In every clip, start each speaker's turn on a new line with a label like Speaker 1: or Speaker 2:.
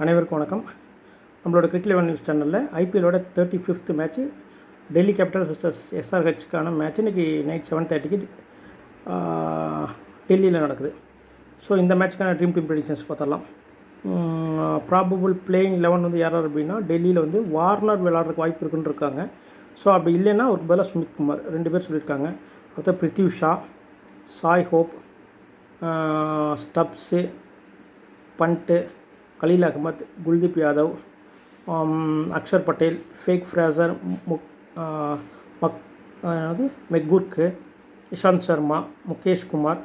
Speaker 1: அனைவருக்கும் வணக்கம். நம்மளோட கிரிக்கெட் 11 நியூஸ் சேனலில் ஐபிஎல்லோட 35th match Delhi capital vs எஸ்ஆர்ஹெச்க்கான மேட்ச் இன்றைக்கி நைட் 7:30க்கு டெல்லியில் நடக்குது. ஸோ இந்த மேட்ச்க்கான ட்ரீம் டீம் ப்ரெடிக்ஷன்ஸ் பார்த்தரலாம். ப்ராபபிள் பிளேயிங் 11 வந்து யார் அப்படின்னா, டெல்லியில் வந்து வார்னர் விளையாடுறதுக்கு வாய்ப்பு இருக்குன்னு இருக்காங்க. ஸோ அப்படி இல்லைன்னா ஒரு பதிலாக சுமித் குமார் 2 பேர் சொல்லியிருக்காங்க. அடுத்த Prithvi Shaw, Shai Hope, Stubbs, Pant, Khaleel Ahmed, Kuldeep Yadav, Axar Patel, Jake Fraser, McGurk, Ishant Sharma, Mukesh Kumar,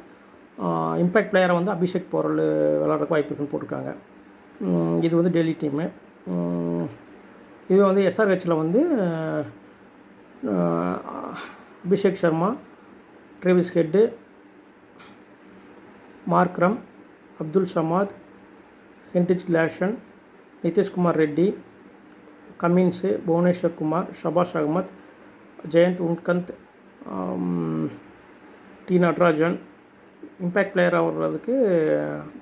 Speaker 1: impact பிளேயரை வந்து அபிஷேக் போரல் விளாட்றதுக்கு வாய்ப்பு இருக்குன்னு போட்டிருக்காங்க. இது வந்து டெல்லி டீமு. இது வந்து எஸ்ஆர்ஹெச்சில் வந்து Abhishek Sharma, Travis Head, Markram, Abdul Samad, Heinrich Klaasen, Nitish Kumar Reddy, Cummins, Bhuvneshwar Kumar, Shahbaz Ahmed, Jayant Unadkat, T Natarajan. Impact பிளேயராக வர்றதுக்கு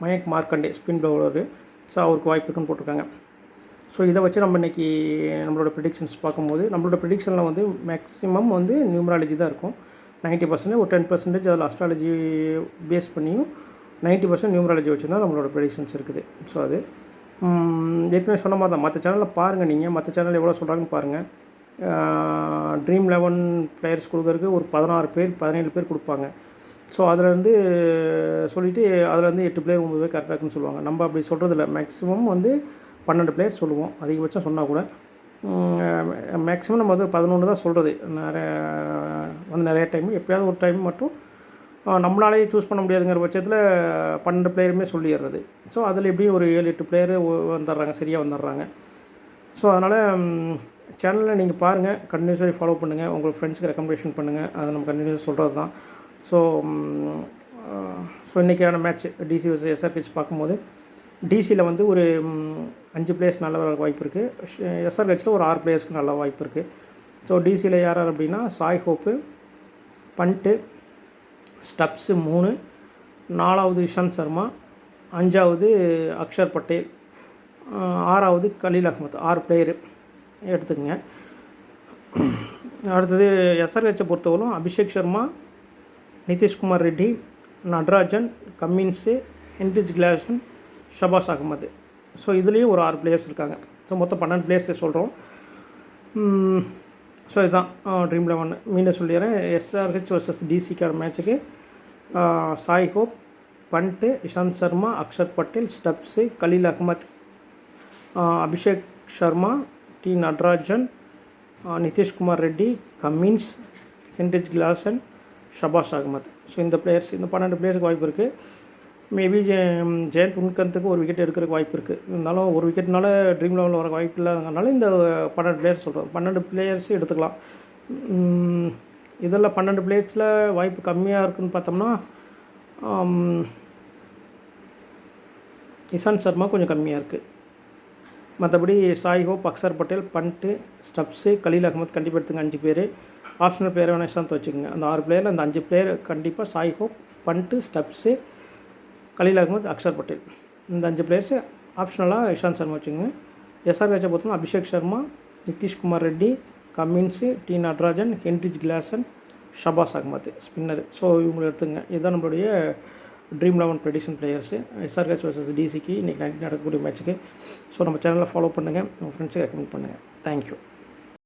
Speaker 1: Mayank Markande spin bowler. So அவருக்கு வாய்ப்பு இருக்குன்னு போட்டிருக்காங்க. ஸோ இதை வச்சு நம்ம இன்றைக்கி நம்மளோட ப்ரிடிக்ஷன்ஸ் பார்க்கும்போது, நம்மளோட ப்ரிடிக்ஷனில் வந்து மேக்ஸிமம் வந்து நியூமராலஜி தான் இருக்கும். 90% ஒரு 10% அதில் அஸ்ட்ராலஜி பேஸ் பண்ணியும் 90% நியூமராலஜி வச்சு தான் நம்மளோட ப்ரெடிக்ஷன்ஸ் இருக்குது. ஸோ அது ஏற்கனவே சொன்ன மாதிரி தான். மற்ற சேனலில் பாருங்கள், நீங்கள் மற்ற சேனல் எவ்வளோ சொல்கிறாங்கன்னு பாருங்கள். ட்ரீம் 11 பிளேயர்ஸ் கொடுக்கறதுக்கு ஒரு 16 பேர் 17 பேர் கொடுப்பாங்க. ஸோ அதில் வந்து சொல்லிவிட்டு அதில் வந்து 8 பிளேயர் 9 பேர் கரெக்டாக இருக்குன்னு சொல்லுவாங்க. நம்ம அப்படி சொல்கிறதில்ல. மேக்ஸிமம் வந்து 12 பிளேயர் சொல்லுவோம், அதிகபட்சம் சொன்னால் கூட. மேக்ஸிமம் நம்ம வந்து 11 தான் சொல்கிறது. நிறைய டைம், எப்போயாவது ஒரு டைம் மட்டும் நம்மளாலே சூஸ் பண்ண முடியாதுங்கிற பட்சத்தில் 12 பிளேயருமே சொல்லிடுறது. ஸோ அதில் எப்படியும் ஒரு 7-8 பிளேயரு வந்துடுறாங்க, சரியாக வந்துடுறாங்க. ஸோ அதனால் சேனலில் நீங்கள் பாருங்கள், கண்டினியூஸாக ஃபாலோ பண்ணுங்கள், உங்கள் ஃப்ரெண்ட்ஸுக்கு ரெக்கமெண்டேஷன் பண்ணுங்கள். அதை நம்ம கண்டினியூஸாக சொல்கிறது தான். ஸோ இன்றைக்கான மேட்ச் டிசி vs எஸ்ஆர்ஹெச் பார்க்கும்போது, டிசியில் வந்து ஒரு 5 பிளேயர்ஸ் நல்ல வாய்ப்பு இருக்குது. எஸ்ஆர்ஹெச்சில் ஒரு 6 பிளேயர்ஸ்க்கு நல்ல வாய்ப்பு இருக்குது. ஸோ டிசியில் யார் அப்படின்னா, சாய் ஹோப்பு, பண்ட்டு, ஸ்டப்ஸு 3, 4வது இஷாந்த் சர்மா, 5வது அக்ஷர் பட்டேல், 6வது கலீல் அகமத். 6 பிளேயரு எடுத்துக்கங்க. அடுத்தது எஸ்ஆர்ஹெச்சை பொறுத்தவரைக்கும் Abhishek Sharma, Nitish Kumar Reddy, Natarajan, Cummins, Heinrich Klaasen, Shahbaz Ahmed. So இதுலேயும் ஒரு 6 பிளேயர்ஸ் இருக்காங்க. ஸோ மொத்தம் 12 பிளேயர்ஸ் சொல்கிறோம். ஸோ இதுதான் ட்ரீம் 11. மீண்டும் சொல்லிடுறேன். எஸ்ஆர்ஹெச் vs டிசிக்கான மேட்ச்சுக்கு Shai Hope, Pant, Ishant Sharma, Axar Patel, Stubbs, Khaleel Ahmed, Abhishek Sharma, T Natarajan, Nitish Kumar Reddy, Cummins, Heinrich Klaasen, Shahbaz Ahmed. So இந்த பிளேயர்ஸ், இந்த 12 பிளேயர்ஸுக்கு வாய்ப்பு இருக்குது. மேபி ஜெயந்த் உன்கந்துக்கு ஒரு விக்கெட் எடுக்கிறதுக்கு வாய்ப்பு இருக்குது. இருந்தாலும் ஒரு விக்கெட்னால ட்ரீம் 11 வர வாய்ப்பு இல்லாதனால இந்த 12 பிளேயர்ஸ் சொல்கிறோம். 12 பிளேயர்ஸும் எடுத்துக்கலாம். இதில் 12 பிளேயர்ஸில் வாய்ப்பு கம்மியாக இருக்குதுன்னு பார்த்தோம்னா, இஷாந்த் சர்மா கொஞ்சம் கம்மியாக இருக்குது. மற்றபடி சாய் ஹோப், அக்ஷர் பட்டேல், பண்ட்டு, ஸ்டப்ஸு, கலீல் அகமத் கண்டிப்பாக எடுத்துங்க. 5 பேர். ஆப்ஷனல் பிளேயர் வேணால் இஷாந்த் வச்சுக்கோங்க. அந்த 6 பிளேயரில் அந்த 5 பிளேயர் கண்டிப்பாக Shai Hope, Pant, Stubbs, Khaleel Ahmed, Axar Patel. இந்த 5 பிளேயர்ஸு ஆப்ஷனலாக இஷாந்த் சர்மா வச்சுக்கோங்க. எஸ்ஆர்ஹெச்சை பொறுத்தவரை Abhishek Sharma, Nitish Kumar Reddy, Cummins, T Natarajan, Heinrich Klaasen, Shahbaz Ahmed spinner. So இவங்களை எடுத்துங்க. இதுதான் நம்மளுடைய dream 11 prediction players SRH vs டிசிக்கு இன்றைக்கி நைட் நடக்கக்கூடிய மேட்ச்சுக்கு. ஸோ நம்ம சேனலில் ஃபாலோ பண்ணுங்கள், உங்கள் ஃப்ரெண்ட்ஸுக்கு ரெக்கமெண்ட் பண்ணுங்கள். தேங்க்யூ.